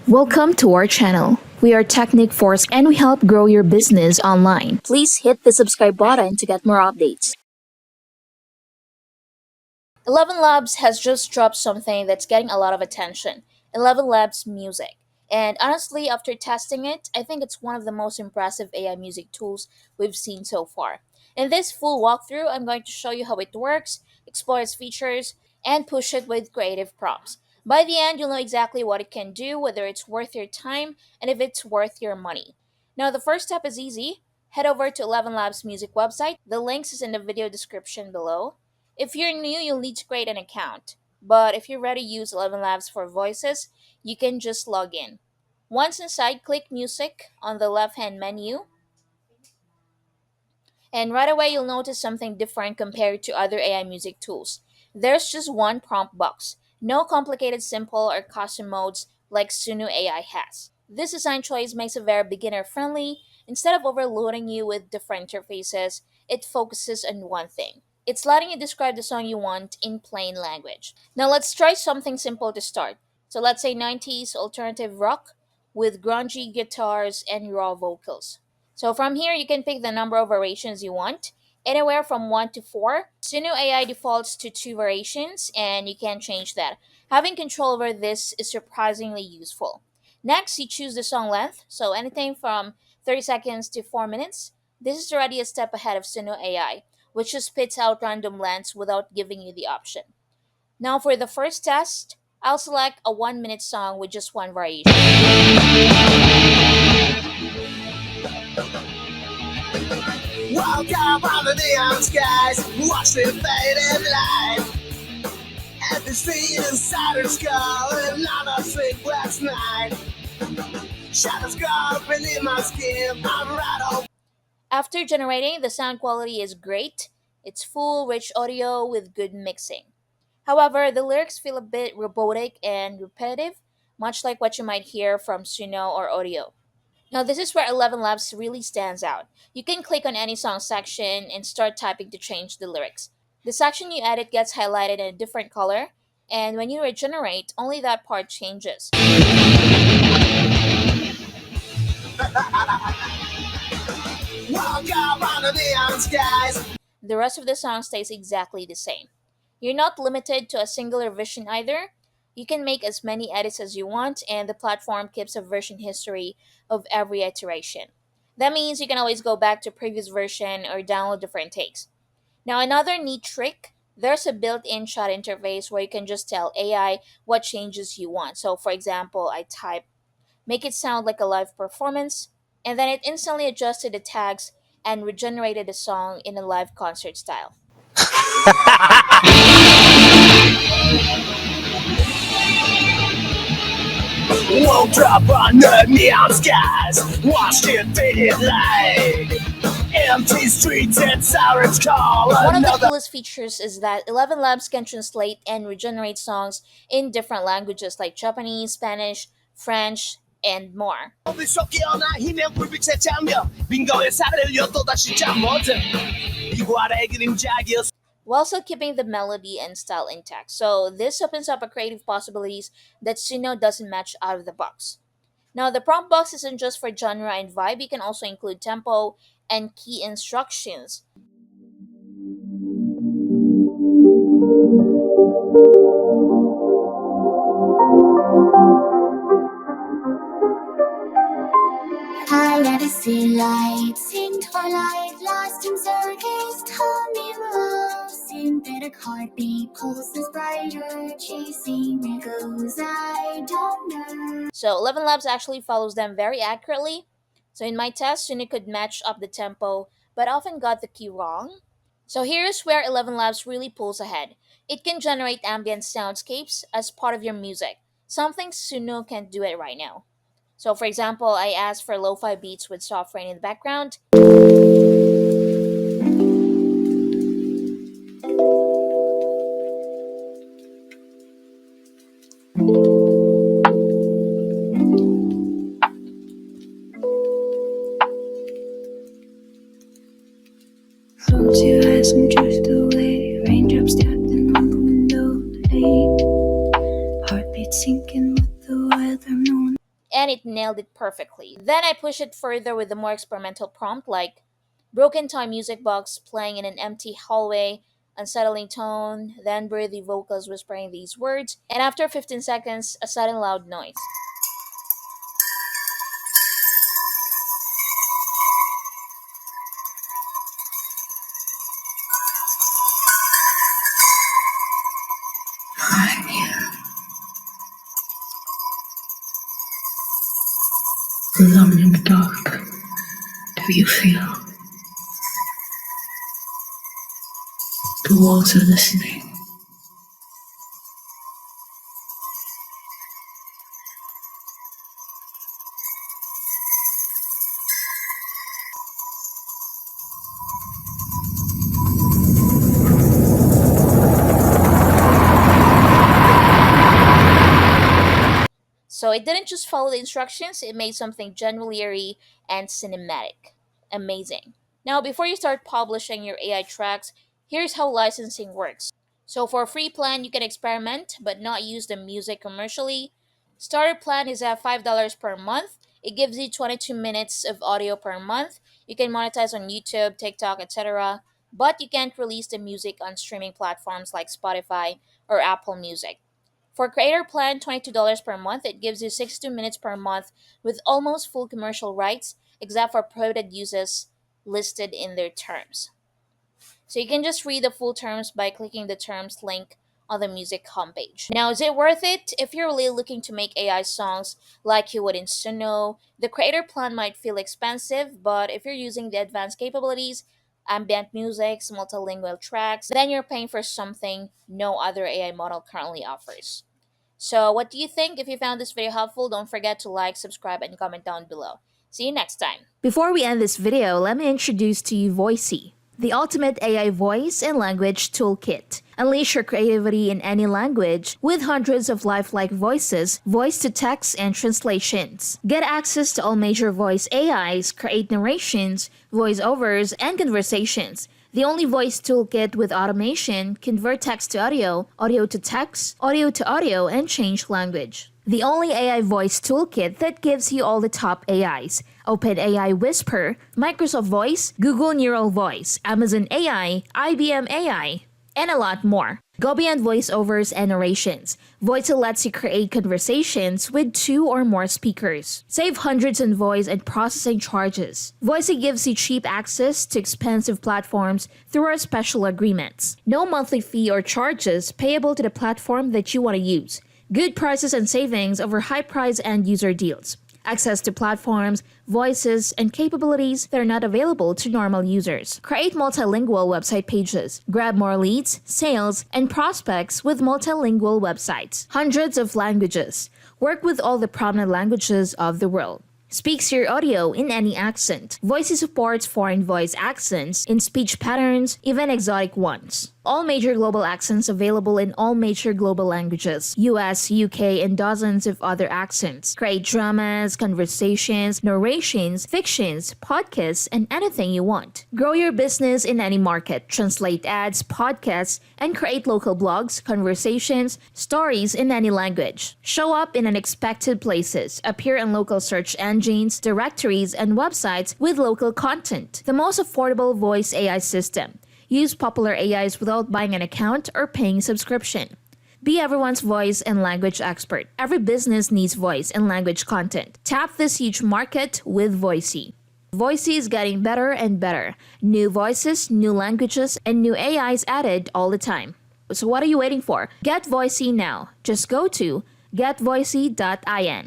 Welcome to our channel. We are Technic Force and we help grow your business online. Please hit the subscribe button to get more updates. ElevenLabs has just dropped something that's getting a lot of attention. ElevenLabs Music. And honestly, after testing it, I think it's one of the most impressive AI music tools we've seen so far. In this full walkthrough, I'm going to show you how it works, explore its features, and push it with creative prompts. By the end, you'll know exactly what it can do, whether it's worth your time, and if it's worth your money. Now, the first step is easy. Head over to ElevenLabs Music website. The links is in the video description below. If you're new, you'll need to create an account. But if you're ready to use ElevenLabs for voices, you can just log in. Once inside, click Music on the left-hand menu, and right away you'll notice something different compared to other AI music tools. There's just one prompt box, no complicated simple or custom modes like Suno AI has. This design choice makes it very beginner friendly. Instead of overloading you with different interfaces, it focuses on one thing. It's letting you describe the song you want in plain language. Now let's try something simple to start. So let's say 90s alternative rock with grungy guitars and raw vocals. So from here, you can pick the number of variations you want, anywhere from 1 to 4. Suno AI defaults to 2 variations, and you can change that. Having control over this is surprisingly useful. Next, you choose the song length, so anything from 30 seconds to 4 minutes. This is already a step ahead of Suno AI, which just spits out random lengths without giving you the option. Now, for the first test, I'll select a 1 minute song with just one variation. Woke up on the neon skies, watched the faded light. At the street inside her skull, another sleepless night. Shadows go beneath my skin, I'm right on. After generating, the sound quality is great. It's full, rich audio with good mixing. However, the lyrics feel a bit robotic and repetitive, much like what you might hear from Suno or Audio. Now, this is where ElevenLabs really stands out. You can click on any song section and start typing to change the lyrics. The section you edit gets highlighted in a different color, and when you regenerate, only that part changes. The rest of the song stays exactly the same. You're not limited to a singular version either. You can make as many edits as you want, and the platform keeps a version history of every iteration. That means you can always go back to previous version or download different takes. Now, another neat trick, there's a built-in chat interface where you can just tell AI what changes you want. So, for example, I type, make it sound like a live performance, and then it instantly adjusted the tags and regenerated the song in a live concert style. Won't drop on the neon skies, watched it faded light. Empty streets and sirens call. One of the coolest features is that ElevenLabs can translate and regenerate songs in different languages like Japanese, Spanish, French, and more. While still keeping the melody and style intact. So this opens up a creative possibilities that Suno doesn't match out of the box. Now, the prompt box isn't just for genre and vibe, you can also include tempo and key instructions. I let it see light, sing twilight, lost in circus, tell me love, synthetic heartbeat, pulses brighter, chasing echoes I don't know. So ElevenLabs actually follows them very accurately. So in my test, Suni could match up the tempo, but often got the key wrong. So here's where ElevenLabs really pulls ahead. It can generate ambient soundscapes as part of your music, something Suno can't do it right now. So for example, I asked for lo-fi beats with soft rain in the background. Close your eyes and drift away. Raindrops tapping on the window pane. Heartbeat sinking with the weather known. and it nailed it perfectly. Then I pushed it further with a more experimental prompt like broken time music box playing in an empty hallway, unsettling tone, then breathy vocals whispering these words, and after 15 seconds, a sudden loud noise. I'm here. Alone in the dark. Do you feel the walls are listening? So it didn't just follow the instructions, it made something genuinely eerie and cinematic. Amazing. Now, before you start publishing your AI tracks, here's how licensing works. So, for a free plan, you can experiment but not use the music commercially. Starter plan is at $5 per month. It gives you 22 minutes of audio per month. You can monetize on YouTube, TikTok, etc. But you can't release the music on streaming platforms like Spotify or Apple Music. For creator plan, $22 per month, it gives you 62 minutes per month with almost full commercial rights, except for prohibited uses listed in their terms. So you can just read the full terms by clicking the terms link on the music homepage. Now, is it worth it? If you're really looking to make AI songs like you would in Suno, the creator plan might feel expensive, but if you're using the advanced capabilities, ambient music, multilingual tracks, then you're paying for something no other AI model currently offers. So, what do you think? If you found this video helpful, don't forget to like, subscribe, and comment down below. See you next time. Before we end this video, let me introduce to you Voicey, the ultimate AI voice and language toolkit. Unleash your creativity in any language with hundreds of lifelike voices, voice-to-text, and translations. Get access to all major voice AIs, create narrations, voiceovers, and conversations. The only voice toolkit with automation, convert text to audio, audio to text, audio to audio, and change language. The only AI voice toolkit that gives you all the top AIs: OpenAI Whisper, Microsoft Voice, Google Neural Voice, Amazon AI, IBM AI, and a lot more. Go beyond voiceovers and narrations. Voicey lets you create conversations with 2 or more speakers. Save hundreds in voice and processing charges. Voicey gives you cheap access to expensive platforms through our special agreements. No monthly fee or charges payable to the platform that you want to use. Good prices and savings over high-price end-user deals. Access to platforms, voices, and capabilities that are not available to normal users. Create multilingual website pages. Grab more leads, sales, and prospects with multilingual websites. Hundreds of languages. Work with all the prominent languages of the world. Speaks your audio in any accent. Voicey supports foreign voice accents in speech patterns, even exotic ones. All major global accents available in all major global languages, US, UK, and dozens of other accents. Create dramas, conversations, narrations, fictions, podcasts, and anything you want. Grow your business in any market. Translate ads, podcasts, and create local blogs, conversations, stories in any language. Show up in unexpected places. Appear in local search engines, directories, and websites with local content. The most affordable voice AI system. Use popular AIs without buying an account or paying subscription. Be everyone's voice and language expert. Every business needs voice and language content. Tap this huge market with Voicey. Voicey is getting better and better. New voices, new languages, and new AIs added all the time. So what are you waiting for? Get Voicey now. Just go to getvoicey.in.